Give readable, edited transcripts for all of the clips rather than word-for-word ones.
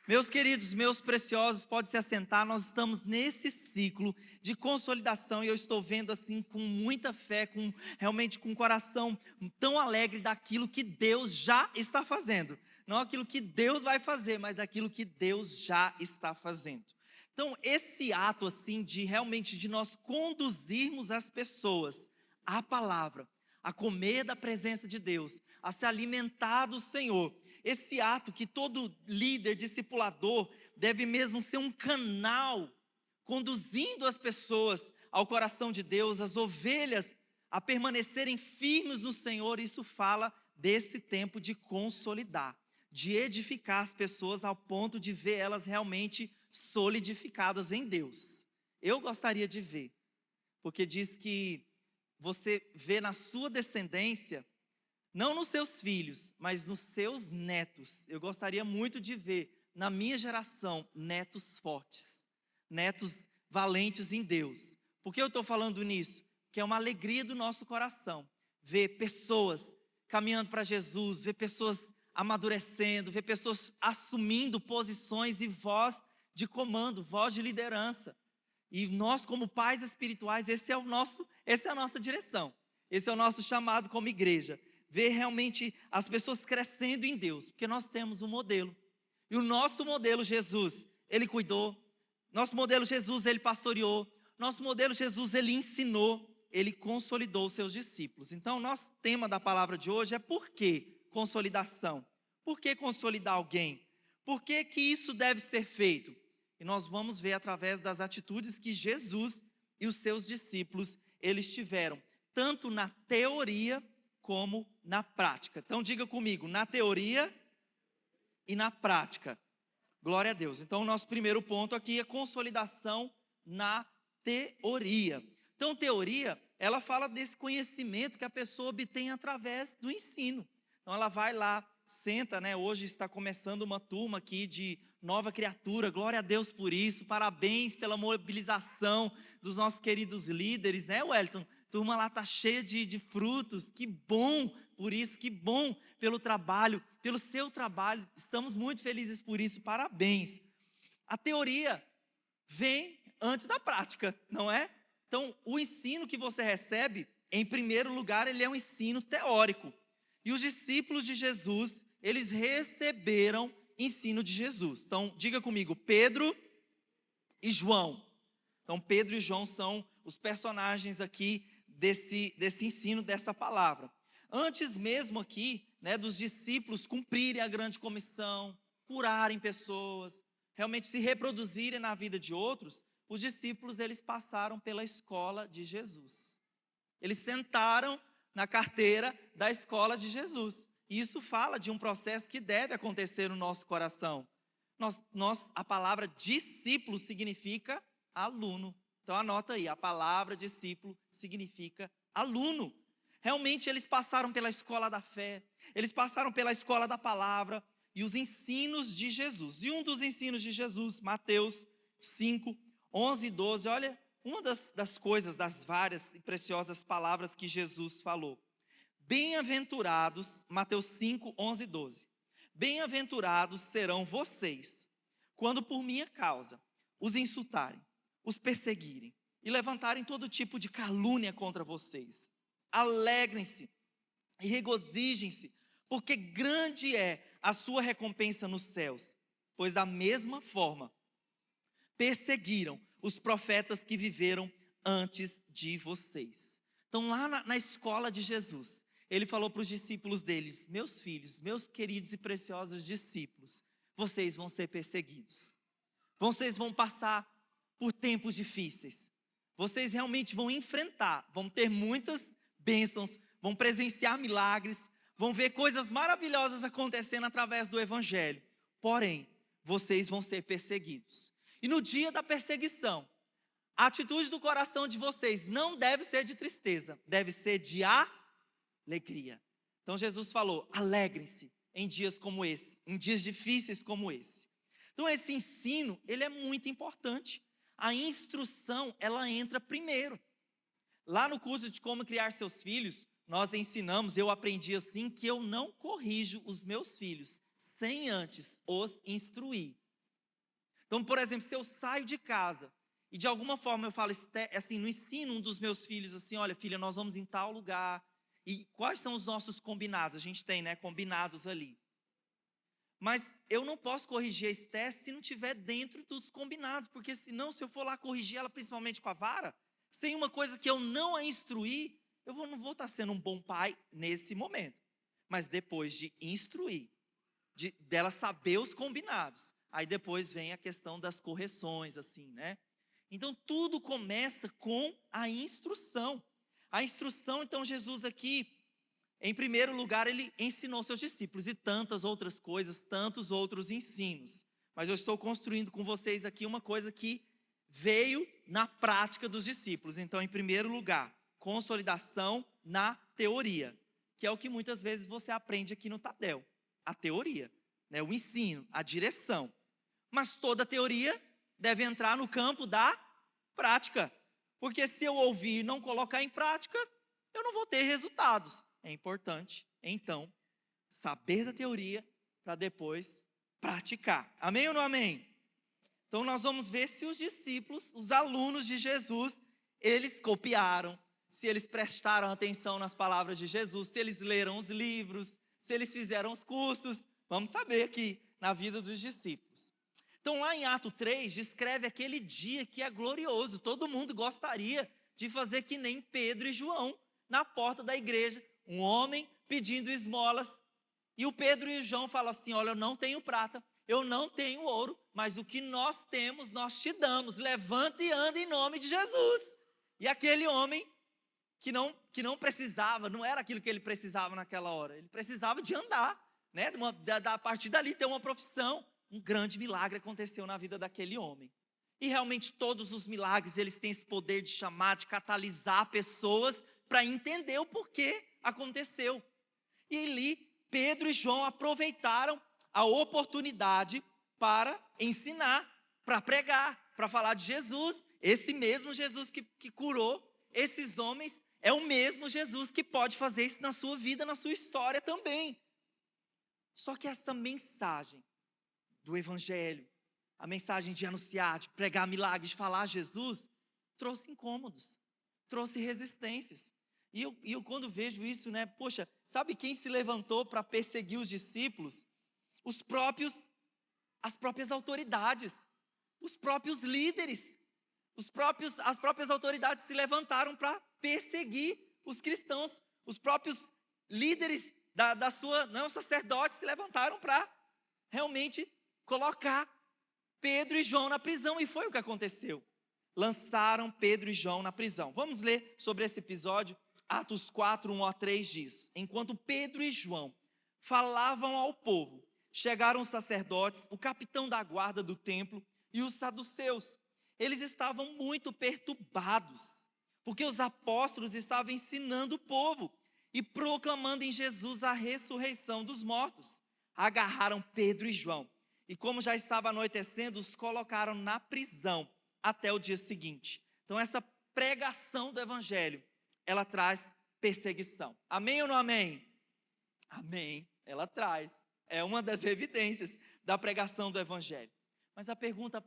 Meus queridos, meus preciosos, pode se assentar, nós estamos nesse ciclo de consolidação e eu estou vendo assim com muita fé, realmente com o coração tão alegre daquilo que Deus já está fazendo. Não aquilo que Deus vai fazer, mas daquilo que Deus já está fazendo. Então, esse ato assim de realmente de nós conduzirmos as pessoas à palavra, a comer da presença de Deus, a se alimentar do Senhor. Esse ato que todo líder, discipulador, deve mesmo ser um canal, conduzindo as pessoas ao coração de Deus, as ovelhas a permanecerem firmes no Senhor. Isso fala desse tempo de consolidar, de edificar as pessoas ao ponto de ver elas realmente solidificadas em Deus. Eu gostaria de ver, porque diz que você vê na sua descendência, não nos seus filhos, mas nos seus netos. Eu gostaria muito de ver, na minha geração, netos fortes, netos valentes em Deus. Por que eu estou falando nisso? Que é uma alegria do nosso coração, ver pessoas caminhando para Jesus, ver pessoas amadurecendo, ver pessoas assumindo posições e voz de comando, voz de liderança. E nós, como pais espirituais, essa é a nossa direção. Esse é o nosso chamado como igreja. Ver realmente as pessoas crescendo em Deus, porque nós temos um modelo. E o nosso modelo Jesus, Ele cuidou. Nosso modelo Jesus, Ele pastoreou. Nosso modelo Jesus, Ele ensinou. Ele consolidou os seus discípulos. Então, o nosso tema da palavra de hoje é por que consolidação? Por que consolidar alguém? Por que que isso deve ser feito? E nós vamos ver através das atitudes que Jesus e os seus discípulos, eles tiveram, tanto na teoria como na prática. Então diga comigo, na teoria e na prática. Glória a Deus. Então o nosso primeiro ponto aqui é consolidação na teoria. Então teoria, ela fala desse conhecimento que a pessoa obtém através do ensino. Então ela vai lá, senta, né? Hoje está começando uma turma aqui de nova criatura, glória a Deus por isso, parabéns pela mobilização dos nossos queridos líderes, né, Wellington? Turma lá está cheia de frutos, que bom por isso, que bom pelo trabalho, pelo seu trabalho, estamos muito felizes por isso, parabéns. A teoria vem antes da prática, não é? Então, o ensino que você recebe, em primeiro lugar, ele é um ensino teórico. E os discípulos de Jesus, eles receberam ensino de Jesus. Então, diga comigo, Pedro e João. Então, Pedro e João são os personagens aqui desse ensino, dessa palavra. Antes mesmo aqui, né, dos discípulos cumprirem a grande comissão, curarem pessoas, realmente se reproduzirem na vida de outros, os discípulos, eles passaram pela escola de Jesus. Eles sentaram na carteira da escola de Jesus. E isso fala de um processo que deve acontecer no nosso coração. A palavra discípulo significa aluno. Então anota aí, a palavra discípulo significa aluno. Realmente eles passaram pela escola da fé, eles passaram pela escola da palavra e os ensinos de Jesus. E um dos ensinos de Jesus, Mateus 5, 11 e 12, olha, uma das coisas, das várias e preciosas palavras que Jesus falou. Bem-aventurados, Mateus 5, 11 e 12. Bem-aventurados serão vocês, quando por minha causa os insultarem, os perseguirem e levantarem todo tipo de calúnia contra vocês. Alegrem-se e regozijem-se, porque grande é a sua recompensa nos céus, pois da mesma forma perseguiram os profetas que viveram antes de vocês. Então lá na escola de Jesus, ele falou para os discípulos deles, meus filhos, meus queridos e preciosos discípulos, vocês vão ser perseguidos, vocês vão passar por tempos difíceis, vocês realmente vão enfrentar, vão ter muitas bênçãos, vão presenciar milagres, vão ver coisas maravilhosas acontecendo através do evangelho, porém, vocês vão ser perseguidos. E no dia da perseguição, a atitude do coração de vocês não deve ser de tristeza, deve ser de alegria. Então Jesus falou, alegrem-se em dias como esse, em dias difíceis como esse. Então esse ensino, ele é muito importante. A instrução, ela entra primeiro. Lá no curso de como criar seus filhos, nós ensinamos, eu aprendi assim, que eu não corrijo os meus filhos sem antes os instruir. Então, por exemplo, se eu saio de casa e de alguma forma eu falo assim, no ensino um dos meus filhos assim, olha filha, nós vamos em tal lugar, e quais são os nossos combinados? A gente tem, né, combinados ali. Mas eu não posso corrigir a Esté se não estiver dentro dos combinados, porque senão, se eu for lá corrigir ela, principalmente com a vara, sem uma coisa que eu não a instruir, não vou estar sendo um bom pai nesse momento. Mas depois de instruir, dela saber os combinados, aí depois vem a questão das correções, assim, né? Então, tudo começa com a instrução. A instrução, então, Jesus aqui, em primeiro lugar, ele ensinou seus discípulos e tantas outras coisas, tantos outros ensinos. Mas eu estou construindo com vocês aqui uma coisa que veio na prática dos discípulos. Então, em primeiro lugar, consolidação na teoria, que é o que muitas vezes você aprende aqui no Tadel. A teoria, né? O ensino, a direção. Mas toda teoria deve entrar no campo da prática. Porque se eu ouvir e não colocar em prática, eu não vou ter resultados. É importante, então, saber da teoria para depois praticar. Amém ou não amém? Então nós vamos ver se os discípulos, os alunos de Jesus, eles copiaram, se eles prestaram atenção nas palavras de Jesus, se eles leram os livros, se eles fizeram os cursos. Vamos saber aqui na vida dos discípulos. Então lá em Atos 3, descreve aquele dia que é glorioso. Todo mundo gostaria de fazer que nem Pedro e João na porta da igreja. Um homem pedindo esmolas, e o Pedro e o João falam assim, olha, eu não tenho prata, eu não tenho ouro, mas o que nós temos, nós te damos, levanta e anda em nome de Jesus. E aquele homem que não precisava, não era aquilo que ele precisava naquela hora, ele precisava de andar, né? A partir dali ter uma profissão. Um grande milagre aconteceu na vida daquele homem. E realmente todos os milagres, eles têm esse poder de chamar, de catalisar pessoas para entender o porquê aconteceu. E ali, Pedro e João aproveitaram a oportunidade para ensinar, para pregar, para falar de Jesus. Esse mesmo Jesus que curou esses homens, é o mesmo Jesus que pode fazer isso na sua vida, na sua história também. Só que essa mensagem do evangelho, a mensagem de anunciar, de pregar milagres, de falar Jesus, trouxe incômodos, trouxe resistências. E eu quando vejo isso, né, poxa, sabe quem se levantou para perseguir os discípulos? As próprias autoridades, os próprios líderes, as próprias autoridades se levantaram para perseguir os cristãos, os próprios líderes da sua, não, sacerdotes se levantaram para realmente colocar Pedro e João na prisão, e foi o que aconteceu. Lançaram Pedro e João na prisão. Vamos ler sobre esse episódio. Atos 4, 1 a 3 diz: enquanto Pedro e João falavam ao povo, chegaram os sacerdotes, o capitão da guarda do templo e os saduceus. Eles estavam muito perturbados, porque os apóstolos estavam ensinando o povo e proclamando em Jesus a ressurreição dos mortos. Agarraram Pedro e João, e como já estava anoitecendo, os colocaram na prisão até o dia seguinte. Então essa pregação do evangelho, ela traz perseguição. Amém ou não amém? Amém, ela traz. É uma das evidências da pregação do evangelho. Mas a pergunta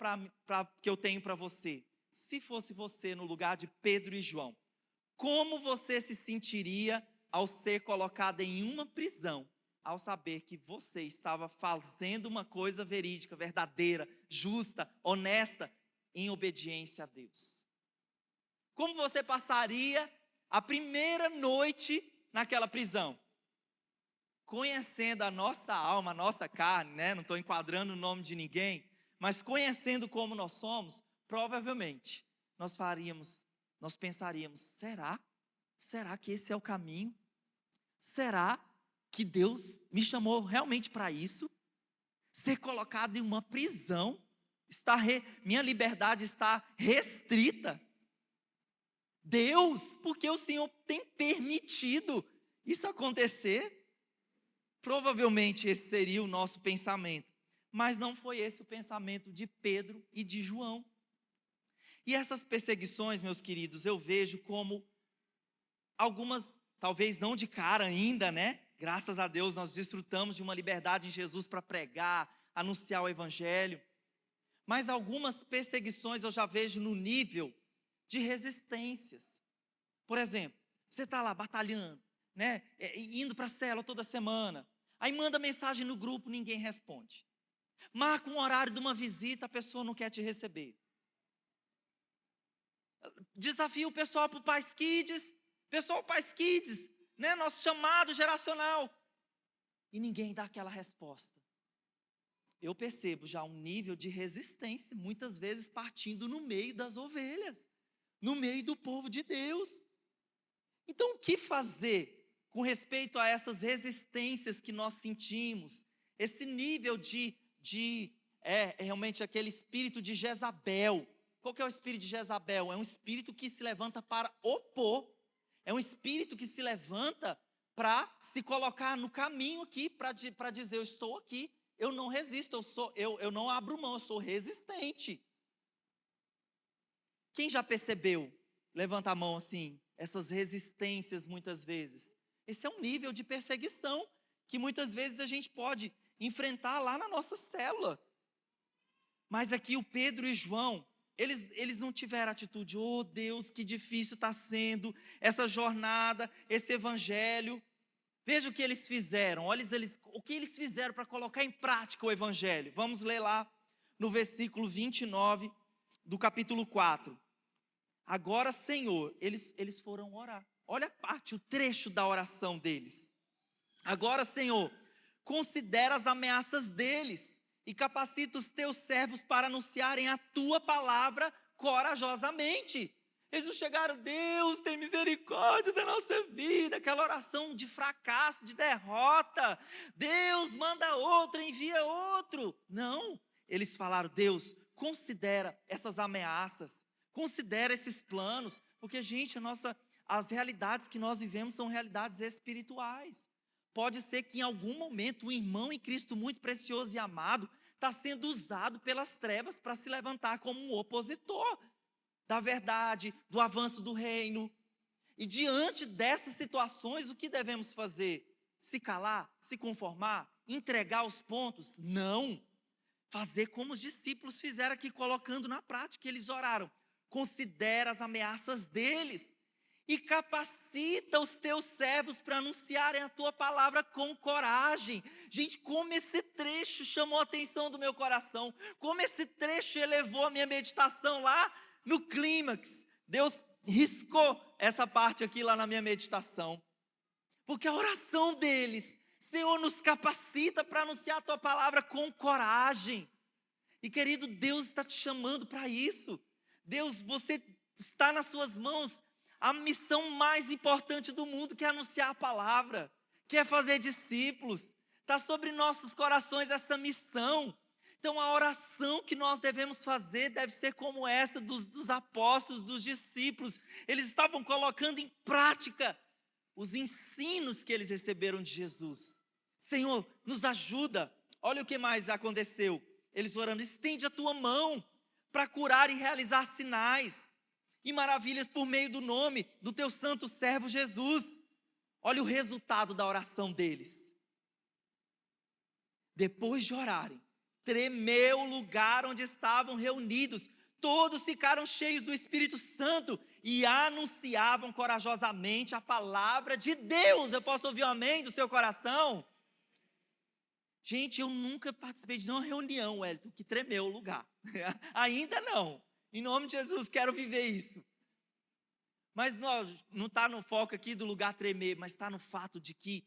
que eu tenho para você, se fosse você no lugar de Pedro e João, como você se sentiria ao ser colocado em uma prisão, ao saber que você estava fazendo uma coisa verídica, verdadeira, justa, honesta, em obediência a Deus? Como você passaria a primeira noite naquela prisão? Conhecendo a nossa alma, a nossa carne, né? Não estou enquadrando o nome de ninguém, mas conhecendo como nós somos, provavelmente nós pensaríamos, será que esse é o caminho? Será que Deus me chamou realmente para isso? Ser colocado em uma prisão, minha liberdade está restrita. Deus, porque o Senhor tem permitido isso acontecer? Provavelmente esse seria o nosso pensamento, mas não foi esse o pensamento de Pedro e de João. E essas perseguições, meus queridos, eu vejo como algumas, talvez não de cara ainda, né? Graças a Deus nós desfrutamos de uma liberdade em Jesus para pregar, anunciar o evangelho. Mas algumas perseguições eu já vejo no nível de resistências. Por exemplo, você está lá batalhando, né? Indo para a célula toda semana. Aí manda mensagem no grupo, ninguém responde. Marca um horário de uma visita, a pessoa não quer te receber. Desafia o pessoal para o Pais Kids. Pessoal, Pais Kids, né? Nosso chamado geracional. E ninguém dá aquela resposta. Eu percebo já um nível de resistência, muitas vezes partindo no meio das ovelhas, no meio do povo de Deus. Então, o que fazer com respeito a essas resistências que nós sentimos? Esse nível realmente aquele espírito de Jezabel. Qual que é o espírito de Jezabel? É um espírito que se levanta para opor. É um espírito que se levanta para se colocar no caminho aqui, para dizer, eu estou aqui, eu não resisto, eu não abro mão, eu sou resistente. Quem já percebeu? Levanta a mão assim, essas resistências muitas vezes. Esse é um nível de perseguição que muitas vezes a gente pode enfrentar lá na nossa célula. Mas aqui o Pedro e João, eles não tiveram atitude, oh Deus, que difícil está sendo essa jornada, esse evangelho. Veja o que eles fizeram, olha o que eles fizeram para colocar em prática o evangelho. Vamos ler lá no versículo 29 do capítulo 4. Agora, Senhor, eles foram orar. Olha a parte, o trecho da oração deles. Agora, Senhor, considera as ameaças deles e capacita os teus servos para anunciarem a tua palavra corajosamente. Eles não chegaram, Deus tem misericórdia da nossa vida, aquela oração de fracasso, de derrota. Deus manda outro, envia outro. Não, eles falaram, Deus, considera essas ameaças, considera esses planos, porque, gente, as realidades que nós vivemos são realidades espirituais. Pode ser que em algum momento um irmão em Cristo muito precioso e amado está sendo usado pelas trevas para se levantar como um opositor da verdade, do avanço do reino. E diante dessas situações, o que devemos fazer? Se calar? Se conformar? Entregar os pontos? Não. Fazer como os discípulos fizeram aqui, colocando na prática. Eles oraram. Considera as ameaças deles e capacita os teus servos para anunciarem a tua palavra com coragem. Gente, como esse trecho chamou a atenção do meu coração, como esse trecho elevou a minha meditação lá no clímax. Deus riscou essa parte aqui lá na minha meditação, porque a oração deles, Senhor, nos capacita para anunciar a tua palavra com coragem. E querido, Deus está te chamando para isso. Deus, você está nas suas mãos a missão mais importante do mundo, que é anunciar a palavra, que é fazer discípulos. Está sobre nossos corações essa missão. Então a oração que nós devemos fazer deve ser como essa dos apóstolos, dos discípulos. Eles estavam colocando em prática os ensinos que eles receberam de Jesus. Senhor, nos ajuda. Olha o que mais aconteceu. Eles orando, estende a tua mão para curar e realizar sinais e maravilhas por meio do nome do teu santo servo Jesus. Olha o resultado da oração deles. Depois de orarem, tremeu o lugar onde estavam reunidos. Todos ficaram cheios do Espírito Santo e anunciavam corajosamente a palavra de Deus. Eu posso ouvir um amém do seu coração? Gente, eu nunca participei de nenhuma reunião, Wellington, que tremeu o lugar. Ainda não. Em nome de Jesus, quero viver isso. Mas não está no foco aqui do lugar tremer, mas está no fato de que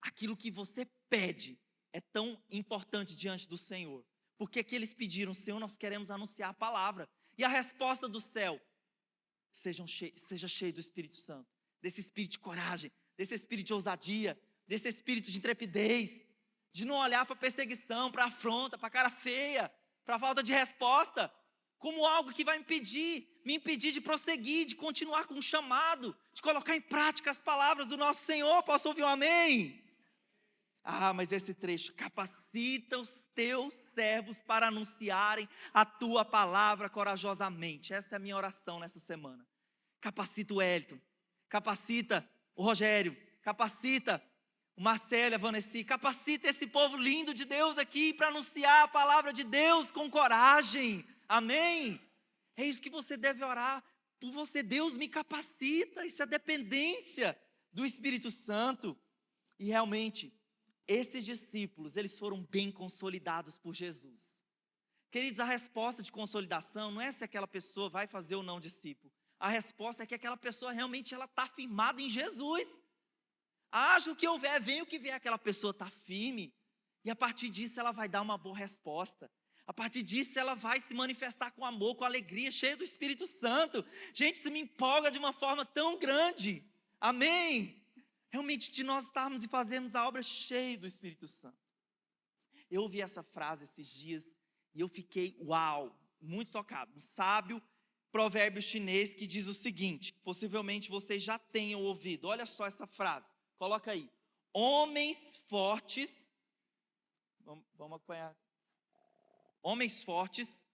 aquilo que você pede é tão importante diante do Senhor. Porque que eles pediram, Senhor, nós queremos anunciar a palavra. E a resposta do céu, seja cheio do Espírito Santo, desse espírito de coragem, desse espírito de ousadia, desse espírito de intrepidez, de não olhar para a perseguição, para a afronta, para a cara feia, para a falta de resposta, como algo que vai me impedir de prosseguir, de continuar com o chamado, de colocar em prática as palavras do nosso Senhor. Posso ouvir um amém? Mas esse trecho, capacita os teus servos para anunciarem a tua palavra corajosamente. Essa é a minha oração nessa semana. Capacita o Wellington, capacita o Rogério, capacita o Marcelo, a Vanessa, capacita esse povo lindo de Deus aqui para anunciar a palavra de Deus com coragem. Amém? É isso que você deve orar por você. Deus me capacita, isso é dependência do Espírito Santo. E realmente, esses discípulos, eles foram bem consolidados por Jesus. Queridos, a resposta de consolidação não é se aquela pessoa vai fazer ou não discípulo. A resposta é que aquela pessoa realmente está firmada em Jesus. Haja o que houver, venha o que vier, aquela pessoa está firme. E a partir disso ela vai dar uma boa resposta. A partir disso ela vai se manifestar com amor, com alegria, cheia do Espírito Santo. Gente, isso me empolga de uma forma tão grande. Amém? Realmente de nós estarmos e fazermos a obra cheia do Espírito Santo. Eu ouvi essa frase esses dias e eu fiquei, uau, muito tocado. Um sábio provérbio chinês que diz o seguinte, possivelmente vocês já tenham ouvido. Olha só essa frase, coloca aí. Homens fortes, vamos acompanhar. Homens fortes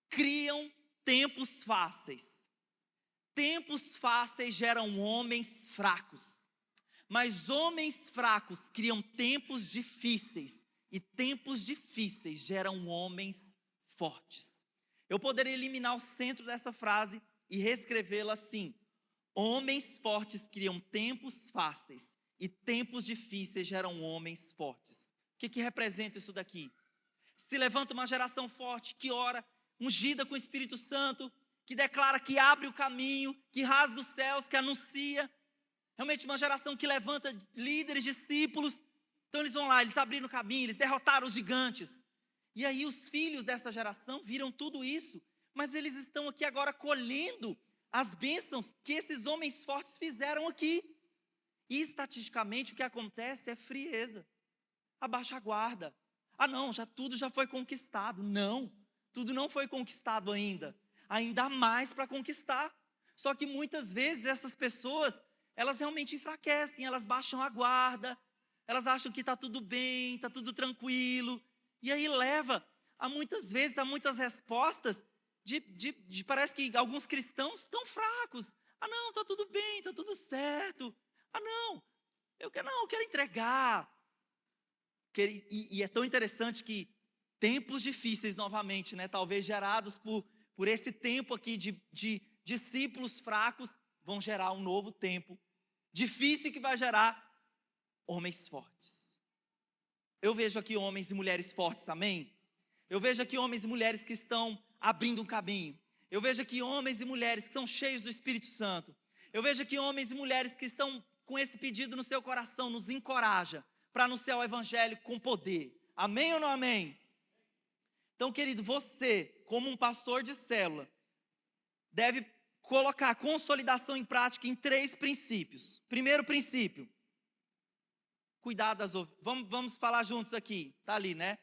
criam tempos fáceis. Tempos fáceis geram homens fracos, mas homens fracos criam tempos difíceis, e tempos difíceis geram homens fortes. Eu poderia eliminar o centro dessa frase e reescrevê-la assim: homens fortes criam tempos fáceis, e tempos difíceis geram homens fortes. O que representa isso daqui? Se levanta uma geração forte, que ora, ungida com o Espírito Santo, que declara, que abre o caminho, que rasga os céus, que anuncia. Realmente uma geração que levanta líderes, discípulos. Então eles vão lá, eles abriram o caminho, eles derrotaram os gigantes. E aí os filhos dessa geração viram tudo isso, mas eles estão aqui agora colhendo as bênçãos que esses homens fortes fizeram aqui. E estatisticamente o que acontece é frieza, abaixa a guarda. Ah não, tudo já foi conquistado. Não, tudo não foi conquistado ainda. Ainda há mais para conquistar. Só que muitas vezes essas pessoas, elas realmente enfraquecem, elas baixam a guarda, elas acham que está tudo bem, está tudo tranquilo, e aí leva a muitas vezes, a muitas respostas, parece que alguns cristãos estão fracos. Ah não, está tudo bem, está tudo certo. Ah não, eu quero entregar. E é tão interessante que tempos difíceis novamente, né, talvez gerados por esse tempo aqui de discípulos fracos, vão gerar um novo tempo difícil que vai gerar homens fortes. Eu vejo aqui homens e mulheres fortes, amém? Eu vejo aqui homens e mulheres que estão abrindo um caminho. Eu vejo aqui homens e mulheres que são cheios do Espírito Santo. Eu vejo aqui homens e mulheres que estão com esse pedido no seu coração, nos encoraja para anunciar o Evangelho com poder. Amém ou não amém? Então, querido, você, como um pastor de célula, deve colocar a consolidação em prática em 3 princípios. Primeiro princípio, cuidar das ovelhas. Vamos falar juntos aqui, tá ali, né?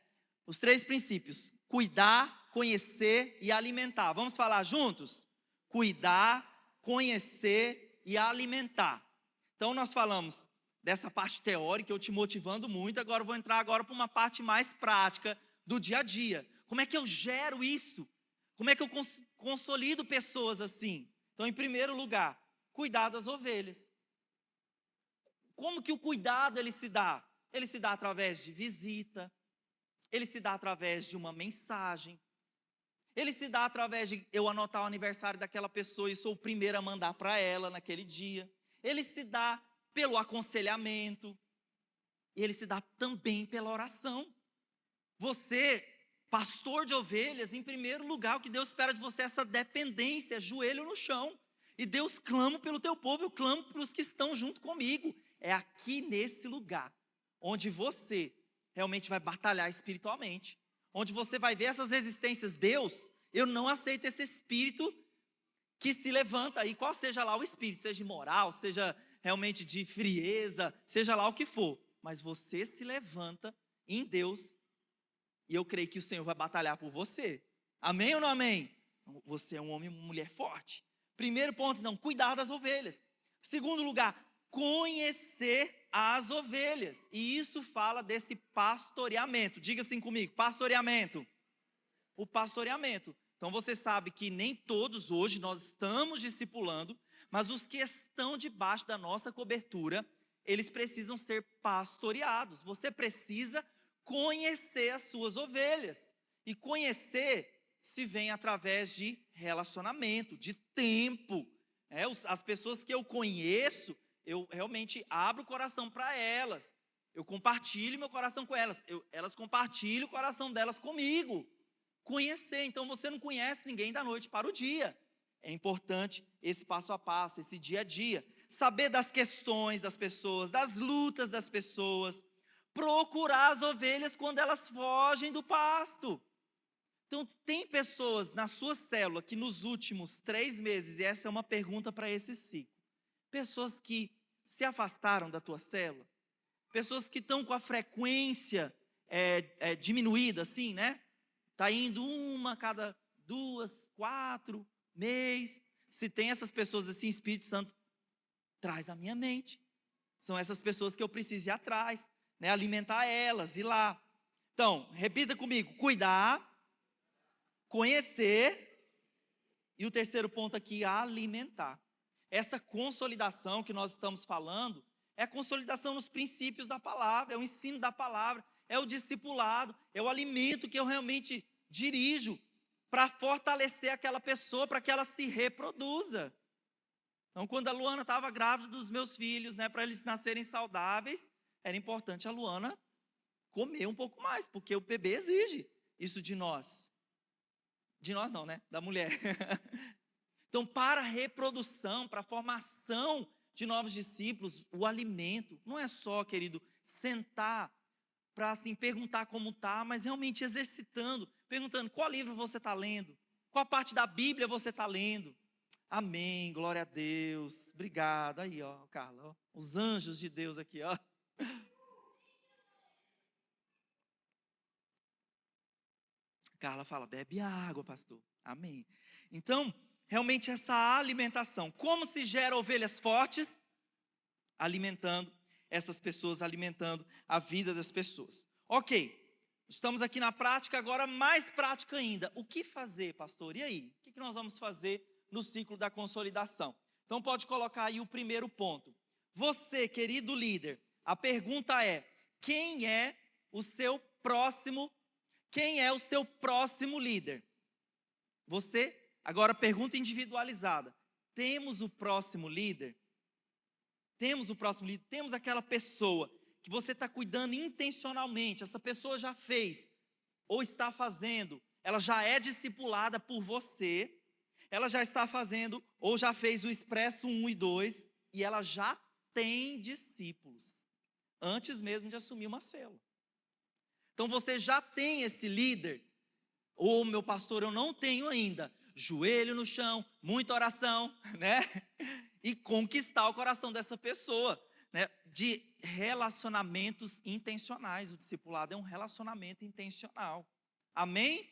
Os 3 princípios: cuidar, conhecer e alimentar. Vamos falar juntos? Cuidar, conhecer e alimentar. Então nós falamos dessa parte teórica, eu te motivando muito. Agora eu vou entrar para uma parte mais prática do dia a dia. Como é que eu gero isso? Como é que eu consolido pessoas assim? Então, em primeiro lugar, cuidar das ovelhas. Como que o cuidado ele se dá? Ele se dá através de visita, ele se dá através de uma mensagem, ele se dá através de eu anotar o aniversário daquela pessoa e sou o primeiro a mandar para ela naquele dia. Ele se dá pelo aconselhamento, e ele se dá também pela oração. Você, pastor de ovelhas, em primeiro lugar, o que Deus espera de você é essa dependência, joelho no chão. E Deus clama pelo teu povo, eu clamo pelos que estão junto comigo. É aqui nesse lugar, onde você realmente vai batalhar espiritualmente. Onde você vai ver essas resistências. Deus, eu não aceito esse espírito que se levanta aí, qual seja lá o espírito, seja imoral, seja realmente de frieza, seja lá o que for. Mas você se levanta em Deus, e eu creio que o Senhor vai batalhar por você. Amém ou não amém? Você é um homem e uma mulher forte. Primeiro ponto, então, cuidar das ovelhas. Segundo lugar, conhecer as ovelhas. E isso fala desse pastoreamento. Diga assim comigo, pastoreamento. O pastoreamento. Então você sabe que nem todos hoje nós estamos discipulando, mas os que estão debaixo da nossa cobertura, eles precisam ser pastoreados. Você precisa conhecer as suas ovelhas. E conhecer se vem através de relacionamento, de tempo. As pessoas que eu conheço, eu realmente abro o coração para elas. Eu compartilho meu coração com elas. Elas compartilham o coração delas comigo. Conhecer. Então você não conhece ninguém da noite para o dia. É importante esse passo a passo, esse dia a dia. Saber das questões das pessoas, das lutas das pessoas. Procurar as ovelhas quando elas fogem do pasto. Então, tem pessoas na sua célula que nos últimos 3 meses, e essa é uma pergunta para esse ciclo, pessoas que se afastaram da tua célula, pessoas que estão com a frequência diminuída, assim, né? Está indo uma a cada 2, 4 mês. Se tem essas pessoas assim, Espírito Santo, traz à minha mente. São essas pessoas que eu preciso ir atrás, né? Alimentar elas, ir lá. Então, repita comigo: cuidar, conhecer, e o terceiro ponto aqui, alimentar. Essa consolidação que nós estamos falando, é a consolidação nos princípios da palavra, é o ensino da palavra, é o discipulado, é o alimento que eu realmente dirijo para fortalecer aquela pessoa, para que ela se reproduza. Então, quando a Luana estava grávida dos meus filhos, né, para eles nascerem saudáveis, era importante a Luana comer um pouco mais, porque o bebê exige isso de nós. De nós não, né? Da mulher. Então, para a reprodução, para a formação de novos discípulos, o alimento, não é só, querido, sentar para assim perguntar como está, mas realmente exercitando, perguntando qual livro você está lendo, qual parte da Bíblia você está lendo. Amém, glória a Deus, obrigado. Aí, ó, Carla, ó, os anjos de Deus aqui, ó. Carla fala, bebe água, pastor. Amém. Então, realmente essa alimentação, como se gera ovelhas fortes? Alimentando essas pessoas, alimentando a vida das pessoas. Ok, estamos aqui na prática, agora mais prática ainda. O que fazer, pastor? E aí? O que nós vamos fazer no ciclo da consolidação? Então pode colocar aí o primeiro ponto. Você, querido líder, a pergunta é, quem é o seu próximo líder? Você, agora pergunta individualizada. Temos o próximo líder? Temos o próximo líder? Temos aquela pessoa que você está cuidando intencionalmente, essa pessoa já fez, ou está fazendo, ela já é discipulada por você, ela já está fazendo, ou já fez o Expresso 1 e 2, e ela já tem discípulos, antes mesmo de assumir uma célula. Então você já tem esse líder, ou meu pastor, eu não tenho ainda, joelho no chão, muita oração, né? E conquistar o coração dessa pessoa, né? De relacionamentos intencionais. O discipulado é um relacionamento intencional. Amém?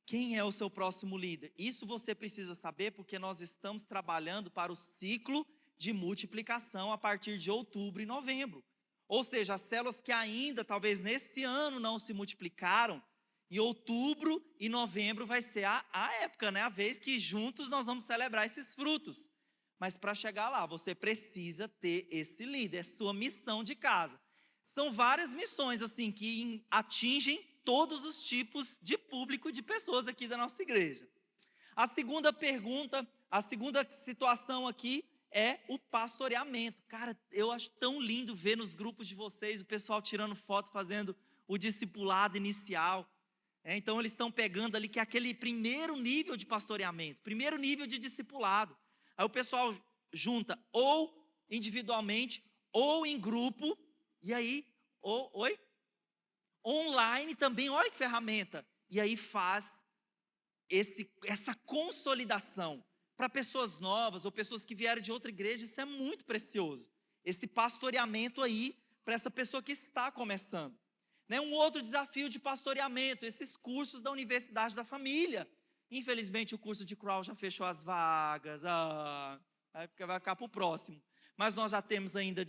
Quem é o seu próximo líder? Isso você precisa saber, porque nós estamos trabalhando para o ciclo de multiplicação a partir de outubro e novembro. Ou seja, as células que ainda, talvez nesse ano, não se multiplicaram, em outubro e novembro vai ser a época, né? A vez que juntos nós vamos celebrar esses frutos. Mas para chegar lá, você precisa ter esse líder, é sua missão de casa. São várias missões, assim, que atingem todos os tipos de público, de pessoas aqui da nossa igreja. A segunda pergunta, a segunda situação aqui é o pastoreamento. Cara, eu acho tão lindo ver nos grupos de vocês o pessoal tirando foto, fazendo o discipulado inicial. Então eles estão pegando ali que é aquele primeiro nível de pastoreamento, primeiro nível de discipulado. Aí o pessoal junta ou individualmente ou em grupo, e aí, online também, olha que ferramenta. E aí faz essa consolidação para pessoas novas ou pessoas que vieram de outra igreja, isso é muito precioso. Esse pastoreamento aí para essa pessoa que está começando. Um outro desafio de pastoreamento, esses cursos da Universidade da Família. Infelizmente o curso de Crawl já fechou as vagas, vai ficar para o próximo. Mas nós já temos ainda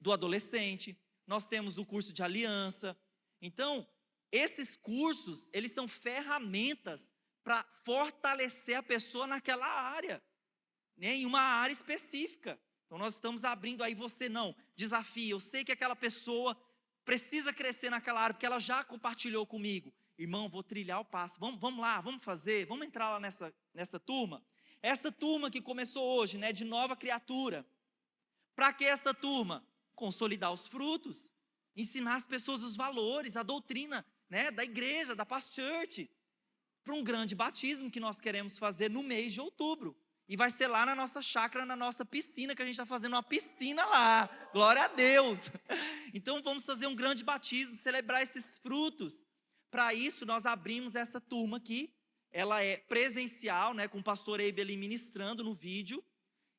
do adolescente, nós temos o curso de aliança. Então, esses cursos, eles são ferramentas para fortalecer a pessoa naquela área, em uma área específica. Então nós estamos abrindo aí, você não, desafio. Eu sei que aquela pessoa precisa crescer naquela área, porque ela já compartilhou comigo. Irmão, vou trilhar o passo, vamos lá, vamos fazer, vamos entrar lá nessa turma. Essa turma que começou hoje, né, de nova criatura. Para que essa turma? Consolidar os frutos, ensinar as pessoas os valores, a doutrina, né, da igreja, da Paz Church, para um grande batismo que nós queremos fazer no mês de outubro. E vai ser lá na nossa chácara, na nossa piscina, que a gente está fazendo uma piscina lá. Glória a Deus. Então vamos fazer um grande batismo, celebrar esses frutos. Para isso nós abrimos essa turma aqui. Ela é presencial, né, com o pastor Eibe ali ministrando no vídeo.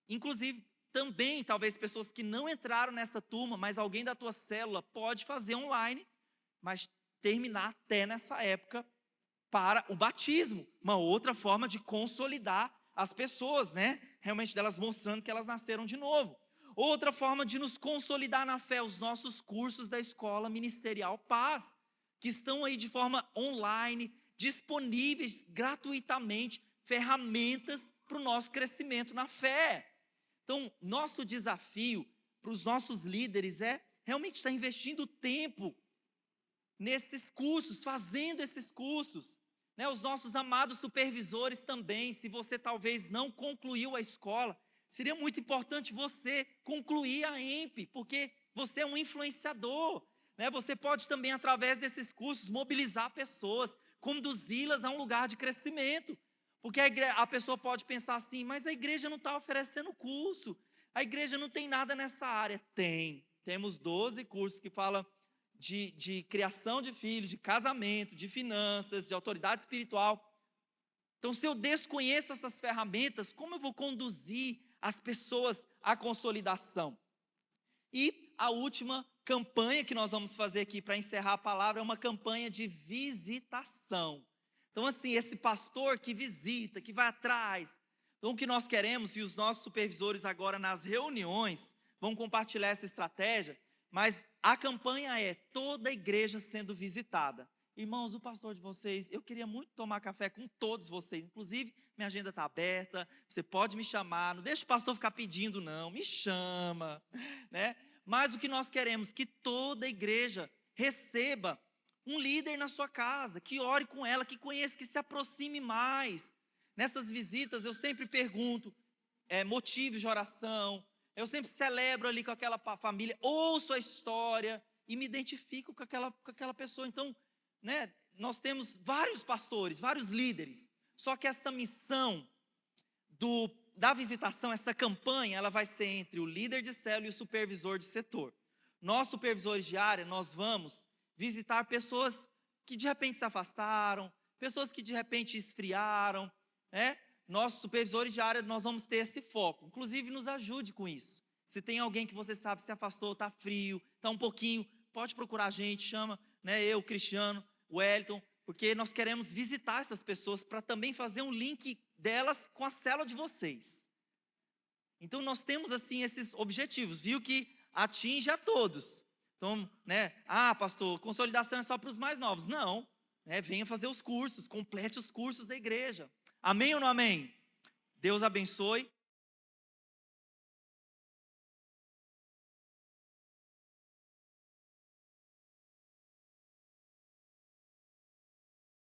Inclusive, também, talvez pessoas que não entraram nessa turma, mas alguém da tua célula pode fazer online, mas terminar até nessa época para o batismo. Uma outra forma de consolidar as pessoas, né? Realmente delas mostrando que elas nasceram de novo. Outra forma de nos consolidar na fé, os nossos cursos da Escola Ministerial Paz, que estão aí de forma online, disponíveis gratuitamente, ferramentas para o nosso crescimento na fé. Então, nosso desafio para os nossos líderes é realmente estar investindo tempo nesses cursos, fazendo esses cursos. Né? Os nossos amados supervisores também, se você talvez não concluiu a escola, seria muito importante você concluir a EMP, porque você é um influenciador. Né? Você pode também, através desses cursos, mobilizar pessoas, conduzi-las a um lugar de crescimento. Porque a pessoa pode pensar assim, mas a igreja não está oferecendo curso, a igreja não tem nada nessa área. Temos 12 cursos que falam de criação de filhos, de casamento, de finanças, de autoridade espiritual. Então, se eu desconheço essas ferramentas, como eu vou conduzir as pessoas à consolidação? E a última campanha que nós vamos fazer aqui para encerrar a palavra é uma campanha de visitação. Então, assim, esse pastor que visita, que vai atrás. Então, o que nós queremos, e os nossos supervisores agora nas reuniões vão compartilhar essa estratégia, mas a campanha é toda a igreja sendo visitada. Irmãos, o pastor de vocês, eu queria muito tomar café com todos vocês, inclusive minha agenda está aberta, você pode me chamar, não deixa o pastor ficar pedindo não, me chama, né? Mas o que nós queremos, que toda a igreja receba um líder na sua casa, que ore com ela, que conheça, que se aproxime mais. Nessas visitas eu sempre pergunto motivos de oração, eu sempre celebro ali com aquela família, ouço a história e me identifico com aquela pessoa. Então, né, nós temos vários pastores, vários líderes, só que essa missão da visitação, essa campanha, ela vai ser entre o líder de célula e o supervisor de setor. Nós, supervisores de área, nós vamos visitar pessoas que de repente se afastaram, pessoas que de repente esfriaram, né? Nossos supervisores de área, nós vamos ter esse foco. Inclusive, nos ajude com isso. Se tem alguém que você sabe se afastou, está frio, está um pouquinho, pode procurar a gente, chama, né, eu, Cristiano, o Wellington, porque nós queremos visitar essas pessoas para também fazer um link delas com a célula de vocês. Então, nós temos assim esses objetivos, viu que atinge a todos. Então, né, pastor, consolidação é só para os mais novos. Não, né, venha fazer os cursos, complete os cursos da igreja. Amém ou não amém? Deus abençoe.